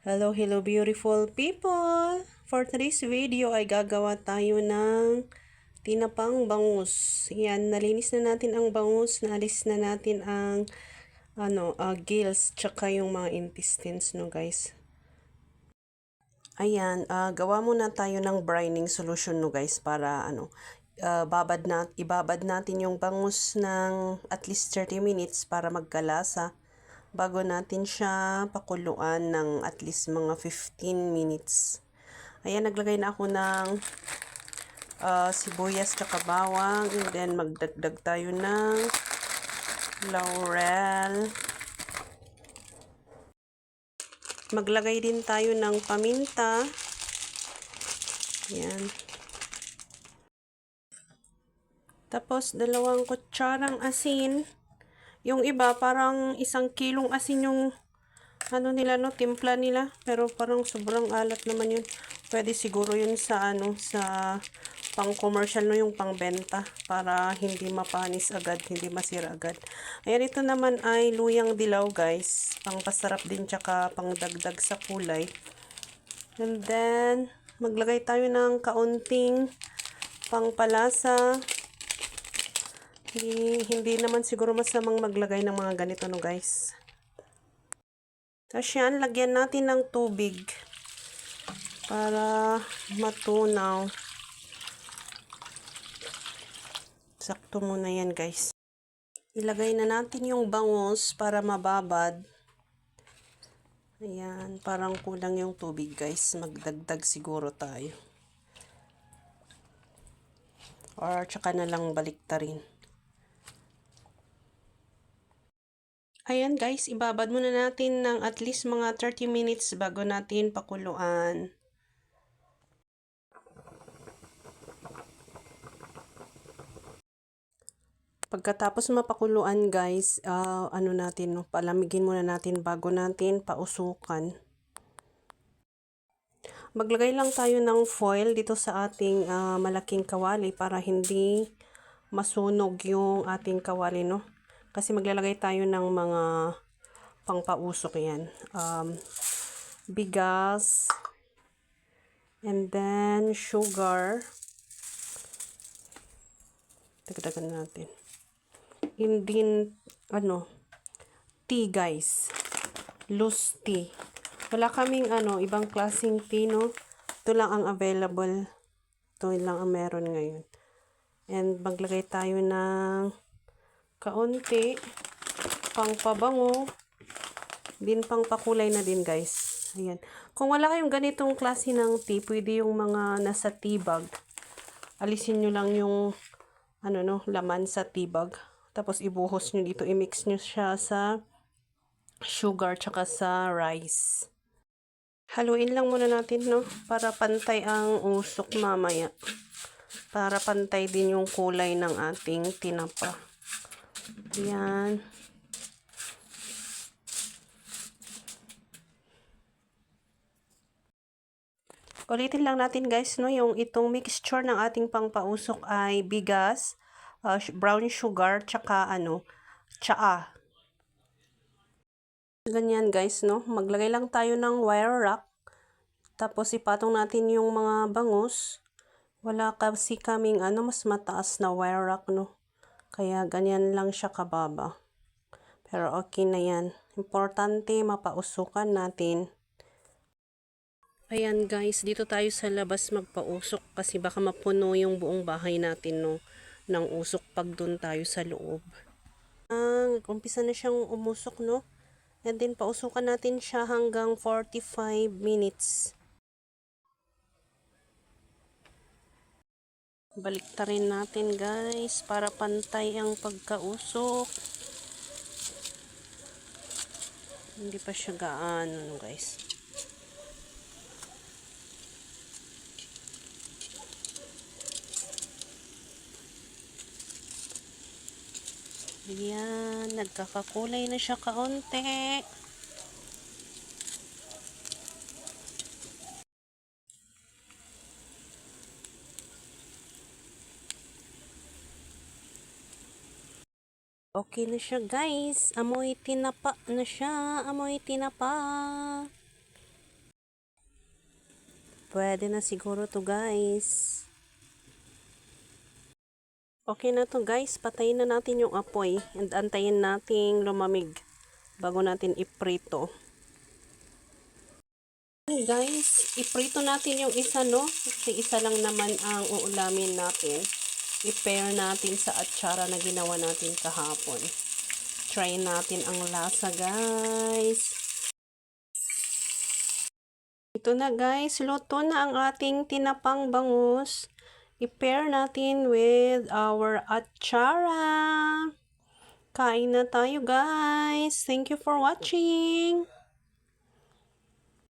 Hello beautiful people! For today's video ay gagawa tayo ng tinapang bangus. Yan, nalinis na natin ang bangus, naalis na natin ang gills, tsaka yung mga intestines, no guys. Ayan, gawa muna tayo ng brining solution, no guys, para ibabad natin yung bangus ng at least 30 minutes para magkalasa bago natin siya pakuluan ng at least mga 15 minutes. Ayan, naglagay na ako ng sibuyas tsaka bawang, and then magdagdag tayo ng laurel. Maglagay din tayo ng paminta. Ayan. Tapos 2 kutsarang asin. Yung iba parang 1 kilong asin yung timpla nila, pero parang sobrang alat naman yun. Pwede siguro yun sa sa pang commercial, no, yung pangbenta, para hindi mapanis agad, hindi masira agad. Ayan, ito naman ay luyang dilaw guys, pangpasarap din tsaka pangdagdag sa kulay. And then maglagay tayo ng kaunting pangpalasa. Hindi naman siguro masamang maglagay ng mga ganito, no guys. Tapos yan, lagyan natin ng tubig para matunaw. Sakto muna yan guys. Ilagay na natin yung bangus para mababad. Ayan, parang kulang yung tubig guys. Magdagdag siguro tayo. Or tsaka na lang baliktarin. Ayan guys, ibabad muna natin ng at least mga 30 minutes bago natin pakuluan. Pagkatapos mapakuluan guys, palamigin muna natin bago natin pausukan. Maglagay lang tayo ng foil dito sa ating malaking kawali para hindi masunog yung ating kawali, no? Kasi maglalagay tayo ng mga pangpausok yan. Bigas, and then sugar. Dagdagan natin. Hindi, tea guys. Loose tea. Wala kaming ibang klaseng tea, no? Ito lang ang available. Ito lang ang meron ngayon. And maglagay tayo ng kaunti pangpabango, din pangpakulay na din guys. Ayan. Kung wala kayong ganitong klase ng tea, pwede yung mga nasa tea bag. Alisin nyo lang yung laman sa tea bag. Tapos ibuhos nyo dito, i-mix nyo siya sa sugar tsaka sa rice. Haluin lang muna natin, no, para pantay ang usok mamaya. Para pantay din yung kulay ng ating tinapa. Ayan. Ulitin lang natin guys, no, yung itong mixture ng ating pangpausok ay bigas, brown sugar, tsaka tsaa. Ganyan guys, no, maglagay lang tayo ng wire rack. Tapos ipatong natin yung mga bangus. Wala kasi kaming mas mataas na wire rack, no. Kaya ganyan lang siya kababa. Pero okay na yan. Importante mapausukan natin. Ayan guys, dito tayo sa labas magpausok kasi baka mapuno yung buong bahay natin, no, ng usok pag doon tayo sa loob. Umpisa na siyang umusok, no. And then pausukan natin siya hanggang 45 minutes. Baliktarin natin guys para pantay ang pagkausok. Hindi pa siya gaano guys. Ayan, nagkakakulay na siya kaunti. Okay na siya guys. Amoy tinapa na siya. Amoy tinapa. Pwede na siguro to guys. Okay na to guys, patayin na natin yung apoy and antayin nating lumamig bago natin iprito. Guys, iprito natin yung isa, no? Kasi isa lang naman ang uulamin natin. I-pair natin sa atsara na ginawa natin kahapon. Try natin ang lasa, guys. Ito na guys, luto na ang ating tinapang bangus. I-pair natin with our atsara. Kain na tayo guys. Thank you for watching.